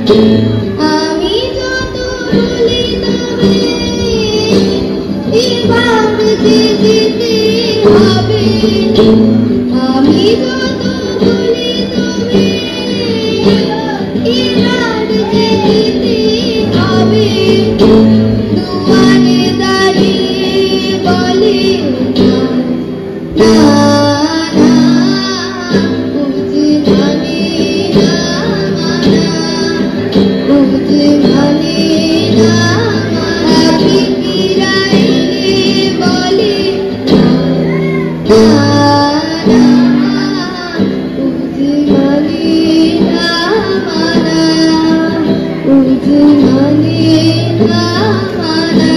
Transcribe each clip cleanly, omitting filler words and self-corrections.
আমি যত বলি তবে এবার যে যেতে হবে, আমি যত বলি তবে এবার যে যেতে হবে। দুয়ারে দাঁড়িয়ে বলে না না, বুঝি মানে না মানা, বুঝি মানে না মানা। ফিকিরায় বলে না না, বুঝি মানে না মানা, বুঝি মানে না মানা।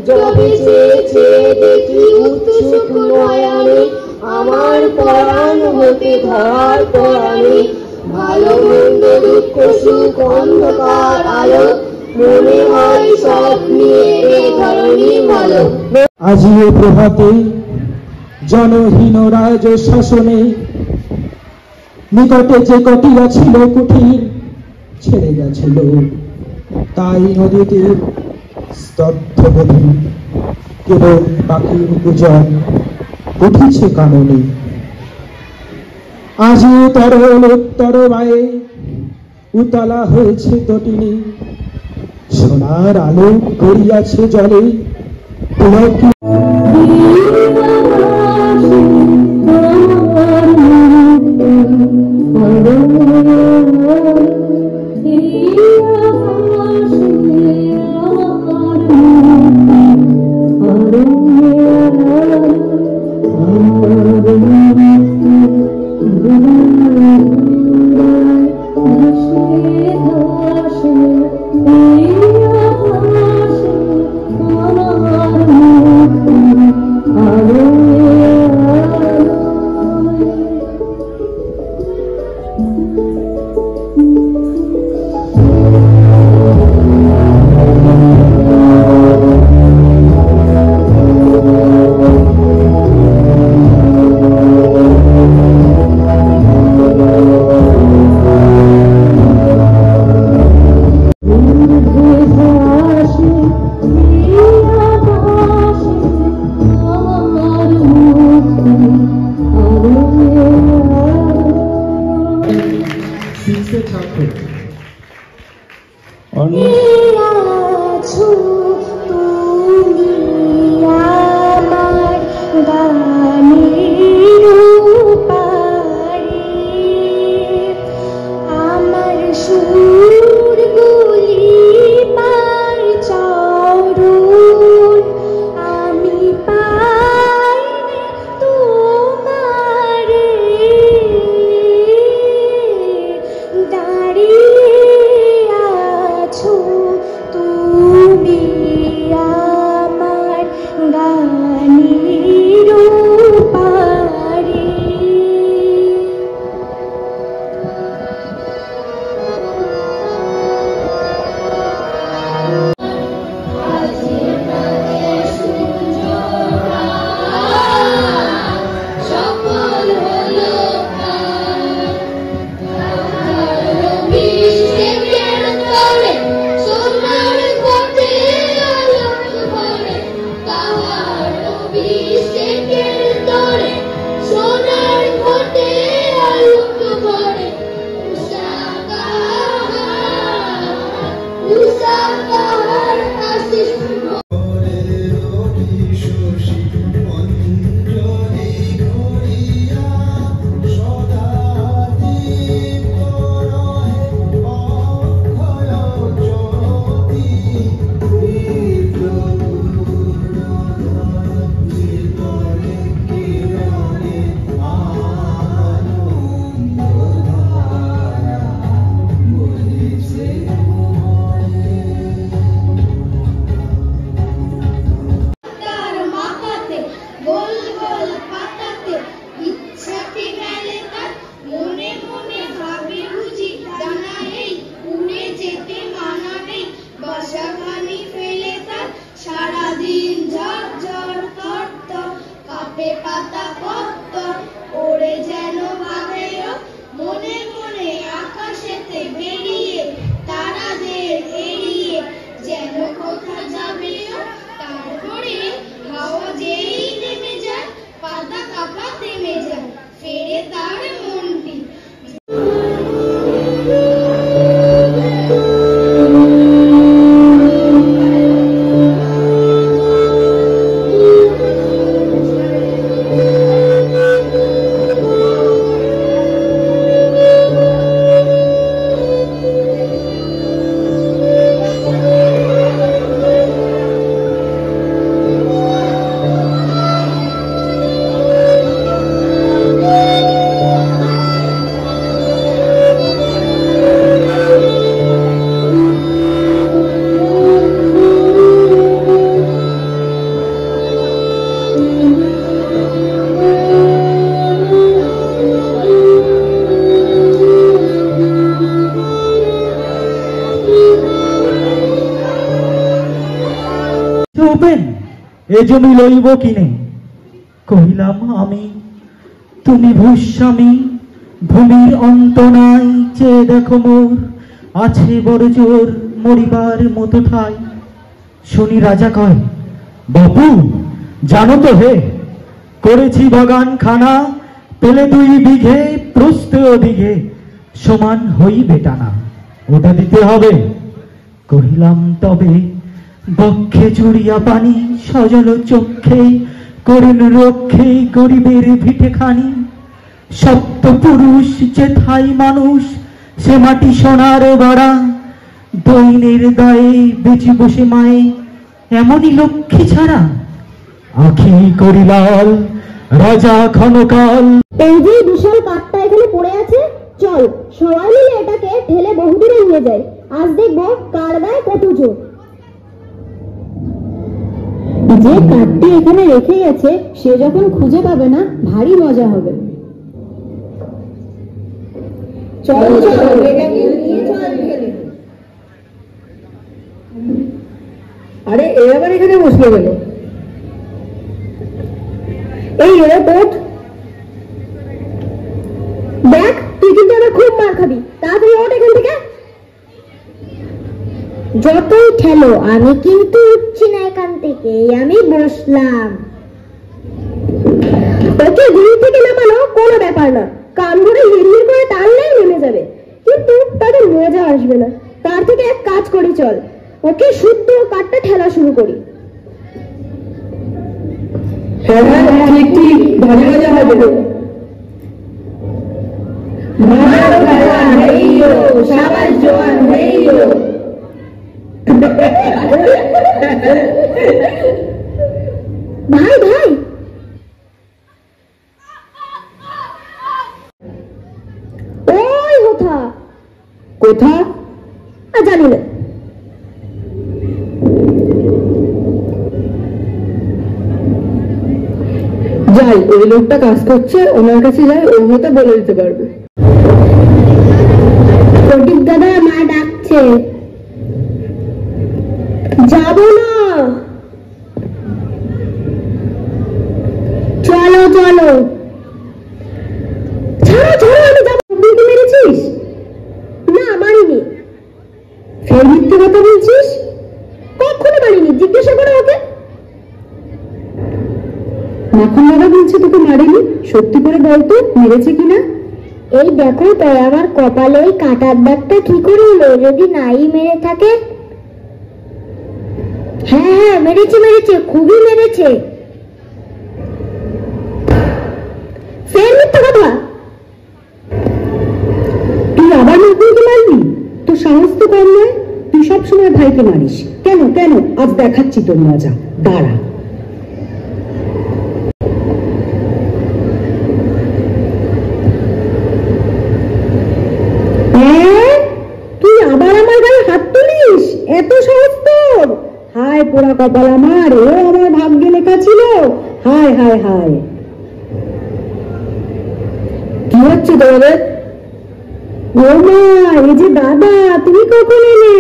যবে চেয়েছে দেখি উৎসুক নয়নে, আমার পরাণ হতে ধর পরাণে। ভালো মন্দ দুঃখ সুখ অন্ধকার আলো, মনে হয় সব নিয়ে এ ধরণী ভালো। আজি এ প্রভাতে জনহীন রাজ শাসনে, নিকটে যে কটিয়া ছিল কুঠির ছেড়ে গেছিল, তাই নদীতে স্তব্ধ গভীর। কেবল পাখির পূজন উঠিছে কাননে। আজি তরল উত্তর বায়ে উতলা হয়েছে তটিনী, সোনার আলো গড়িয়াছে জলে। পুলকি গোপেন, এ জমি লইব কিনে। কহিলাম আমি, তুমি ভূস্বামী, ভূমির অন্ত নাই, চেয়ে দেখো মোর আছে বড় জোর, মরিবার মতো ঠাই। শুনি রাজা কয়, বাপু জানো তো হে, করেছি বাগান খানা, পেলে 2 বিঘে, প্রস্থ দিঘে, সমান হইবে টানা, ওটা দিতে হবে। কহিলাম তবে বক্ষে চুরিয়া পানি, সজল চক্ষে করুণ রক্ষে, গরিবের ভিটে খানি। সপ্ত পুরুষ যেথায় মানুষ, সে মাটি সোনার গড়া, দৈনের দায়ে বেঁচে বসে মায়ে, এমনই লক্ষ্মী ছাড়া। আখি করিলাল রাজা ক্ষণকাল। এই যে বিশাল কাঠটা এখানে পড়ে আছে, চল সবাই মিলে এটাকে ঠেলে বহুদূরে নিয়ে যাই। আজ দেখবো কার গায়ে কত জোর। যে কাঠটি এখানে রেখে গেছে, সে যখন খুঁজে পাবে না, ভারী মজা হবে। চল চল, আরে এ আবার এখানে বসলে গেল। এই এয়ারপোর্ট দেখ, তুই কিন্তু আবার খুব মার খাবি, তাড়াতাড়ি ওঠ এখান থেকে। যতই ঠেলো, আমি কিন্তু উঠছি না এখান থেকে, আমি বসলাম। ওকে ঘুম থেকে নামানো কোনো ব্যাপার না, কান ধরে হিড়হিড় করে টানলেই নেমে যাবে, কিন্তু তাদের মজা আসবে না। তার থেকে এক কাজ করি, চল ওকে শুদ্ধ কাঠটা ঠেলা শুরু করি। হ্যাঁ হ্যাঁ, ঠিক ঠিক, ভালো মজা হবে। ভাই ভাই, ওই কোথা কোথা জানি না। যাই, ওই লোকটা কাজ করছে, ওনার কাছে যাই, ও হয়তো বলে দিতে পারবে। প্রদীপ দাদা, মা ডাকছে। যাবো না, চলো চলো। ছাড়ো ছাড়ো, আমি যাবো। তুই কি মেরেছিস? না মারিনি। ফের মিথ্যে কথা বলছিস? কখনো মারিনি, জিজ্ঞাসা করো ওকে। মাখন দাদা বলছে তোকে মারেনি, সত্যি করে বলতো মেরেছে কিনা। এই দেখো তো, আমার কপালে ওই কাঁটার দাগটা কি করে হলো, যদি নাই মেরে থাকে। হ্যাঁ হ্যাঁ, মেরেছে মেরেছে, খুবই মেরেছে। ফের মিথ্যা কথা। তুই আবার নতুনকে মারলি? তোর সাহস তো কম নয়, তুই সবসময় ভাইকে মারিস। কেন কেন, আজ দেখাচ্ছি তোর মজা, দাঁড়া। তুই আবার আমার গায়ে হাত তুলিস? এত সাহস তোর? হায় পোড়া কপাল আমার, ও আমার ভাগ্যে লেখা ছিল। হায় হায় হায়। কি হচ্ছে তোমাদের? ও মা, এই যে দাদা, তুমি কখন এলে?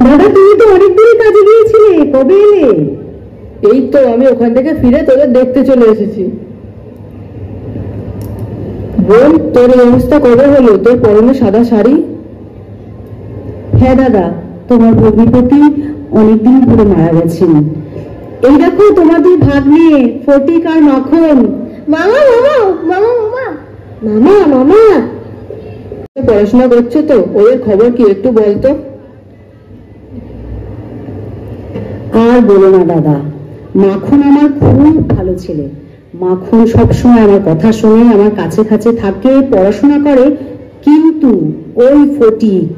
দাদা, তুমি তো অনেকদিনই কাজে গিয়েছিলে, কবে এলে? এই তো আমি ওখান থেকে ফিরে তোদের দেখতে চলে এসেছি। বোন, তোর এই অবস্থা কবে হলো? তোর পরনে সাদা শাড়ি। হ্যাঁ দাদা, তোমার ভগ্নিপতি অনেকদিন ধরে মারা গেছেন। এই দেখো তোমার 2 ভাগ্নে, ফটিক আর মাখন। মামা মামা মামা মামা মামা মামা। পড়াশোনা করছে তো, ওদের খবর কি একটু বলতো। আর বলো না দাদা, মাখন আমার খুব ভালো ছেলে। মাখন সবসময় আমার কথা শুনে, আমার কাছে কাছে থাকে, পড়াশোনা করে। কিন্তু ওই ফটিক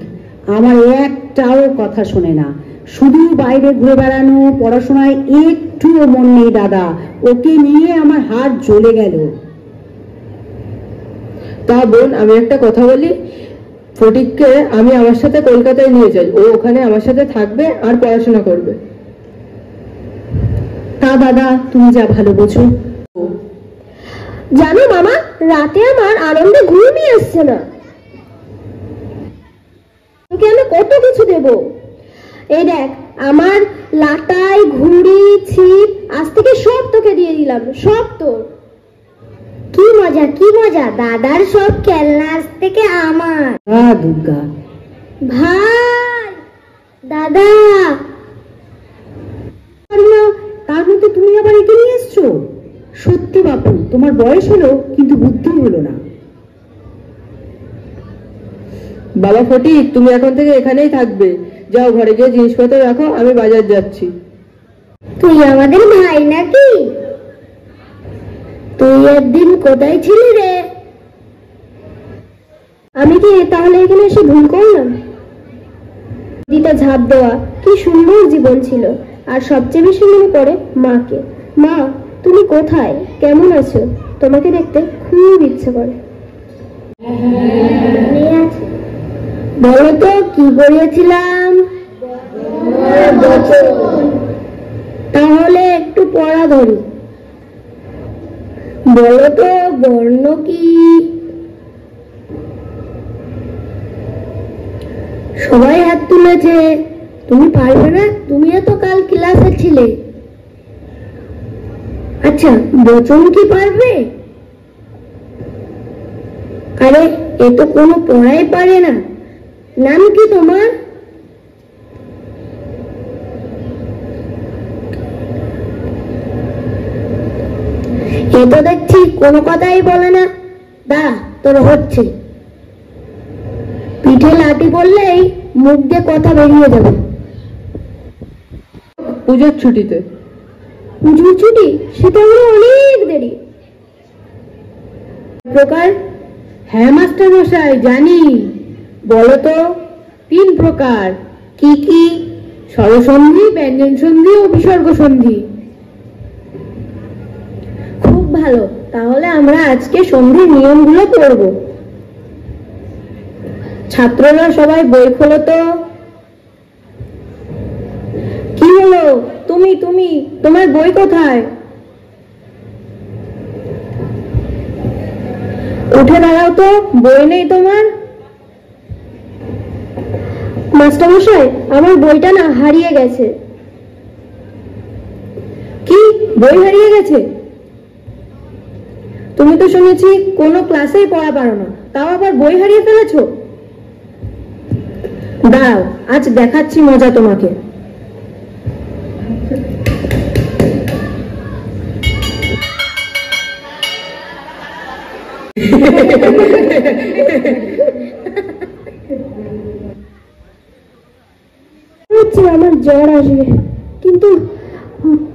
আমার একটাও কথা শোনে না, শুধু বাইরে ঘুরে বেড়ানো, পড়াশোনায় একটুও মন নেই দাদা। ওকে নিয়ে আমার হাত জ্বলে গেল। তা বোন, আমি একটা কথা বলি, ফটিককে আমি আমার সাথে কলকাতায় নিয়ে যাই, ও ওখানে আমার সাথে থাকবে আর পড়াশোনা করবে। তা দাদা, তুমি যা ভালো বোঝো। জানো মামা, রাতে আমার আনন্দে ঘুমই আসছে না। তোকে আমি কত কিছু দেব, এই দেখ, আমার লাটাই, ঘুড়ি, ছিপ আজ থেকে সব তোকে দিয়ে দিলাম, সব তোর। কি মজা, কি মজা, দাদার সব খেলনা আজ থেকে আমার। দুর্গা ভাই, দাদা। তার মধ্যে তুমি আবার একে নিয়ে এসছো? সত্যি বাপু, তোমার বয়স হলো কিন্তু বুদ্ধি হলো না। বাবা ফটিক, তুমি এখন থেকে এখানেই থাকবে। যাও ঘরে গিয়ে জিনিসপত্র রাখো, আমি বাজার যাচ্ছি। তুই আমাদের ভাই নাকি? তুই একদিন কোথায় ছিলি রে? আমি কি তাহলে এখানে এসে ভুল করলাম? নদীতে ঝাঁপ দেওয়া কি সুন্দর জীবন ছিল। আর সবচেয়ে বেশি মনে পড়ে মাকে। মা, তুমি কোথায়, কেমন আছো? তোমাকে দেখতে খুব ইচ্ছে করে। বলো তো কি পড়িয়েছিলাম? তাহলে একটু পড়া ধরি। বলো তো বর্ণ কি? সবাই হাত তুলেছে। তুমি পারবে না? তুমিও তো কাল ক্লাসে ছিলে। আচ্ছা, বচন কি পারবে? আরে, এ তো কোনো পড়াই পারে না। নাম কি তোমার? এ তো দেখছি কোনো কথাই বলে না। দাঁড়া, তোর হচ্ছে। পিঠে লাঠি পড়লেই মুখ দিয়ে কথা বেরিয়ে যাবে। পুজোর ছুটিতে। পুজোর ছুটি? সেটা হলো অনেক দেরি। প্রকার? হ্যাঁ মাস্টার মশাই, জানি। বলো তো। 3 প্রকার। কি কি? স্বরসন্ধি, ব্যঞ্জন সন্ধি ও বিসর্গ সন্ধি। খুব ভালো, তাহলে আমরা আজকে সন্ধির নিয়মগুলো পড়ব। ছাত্ররা সবাই বই খোলো তো। কি হলো? তুমি তুমি তোমার বই কোথায়? উঠে দাঁড়াও তো, বই নেই তোমার? মাস্টারমশাই, আমার বইটা না হারিয়ে গেছে। কি, বই হারিয়ে গেছে? তুমি তো শুনেছি কোনো ক্লাসেই পড়া পারো না, তাও আবার বই হারিয়ে ফেলেছো? দাঁড়াও, আজ দেখাচ্ছি মজা তোমাকে। আমার জ্বর আসবে, কিন্তু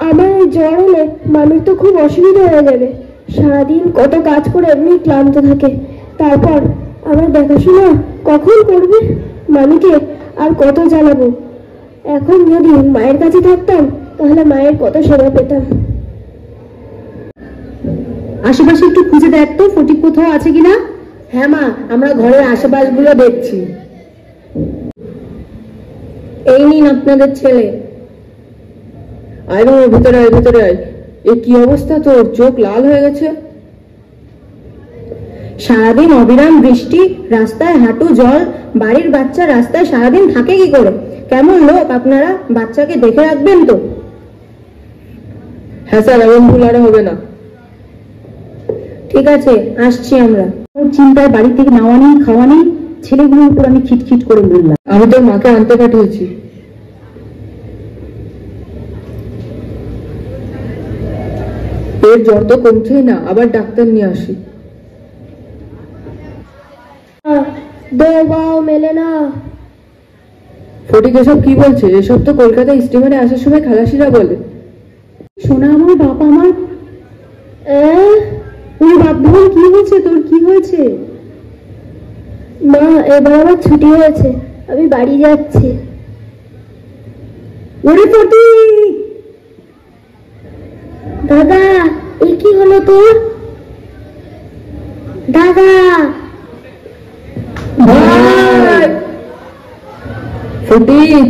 আমার এই জ্বর হলে মানুষ তো খুব অসুবিধা হয়ে যাবে। সারাদিন কত কাজ করে এমনি ক্লান্ত থাকে, তারপর আমার দেখাশোনা কখন করবে? মামিকে আর কত জ্বালাবো। এখন যদি মায়ের কাছে থাকতাম তাহলে মায়ের কত সেবা পেতাম। আশেপাশে একটু খুঁজে দেখ তো, ফটিক কোথাও আছে কিনা। হ্যাঁ মা, আমরা ঘরের আশেপাশগুলো দেখছি। এই নিন আপনাদের ছেলে। আয় বাবা, ভিতরে আয়, ভিতরে আয়। এ কি অবস্থা তোর? চোখ লাল হয়ে গেছে। সারাদিন অবিরাম বৃষ্টি, রাস্তায় হাঁটু জল, বাড়ির বাচ্চা রাস্তায় সারাদিন থাকে কি করে? কেমন লোক আপনারা? বাচ্চাকে দেখে রাখবেন তো। হ্যাঁ স্যার, এমন ভুল আর হবে না। ঠিক আছে, আসছি আমরা। ওর চিন্তায় বাড়ি থেকে নাওয়া নেই, খাওয়া নেই। ছেলেগুলোর উপর আমি খিটখিট করে বললাম। আমি তোর মাকে আনতে পাঠিয়েছি। এর জ্বর তো কমছেই না, আবার ডাক্তার নিয়ে আসি। দেওয়াও মেলে না। ফটিক এসব কি বলছে? এসব তো কলকাতা স্টিমারে আসার সময় খালাসিরা বলে। শোনা আমার, বাপ আমার। ওর বাপ ধন, কি হয়েছে তোর? কি হয়েছে? মা, এবার আমার ছুটি হয়েছে, আমি বাড়ি যাচ্ছি। ওরে ফটিক! দাদা, এ কি হলো তোর? দাদা! ভাই! ফটিক!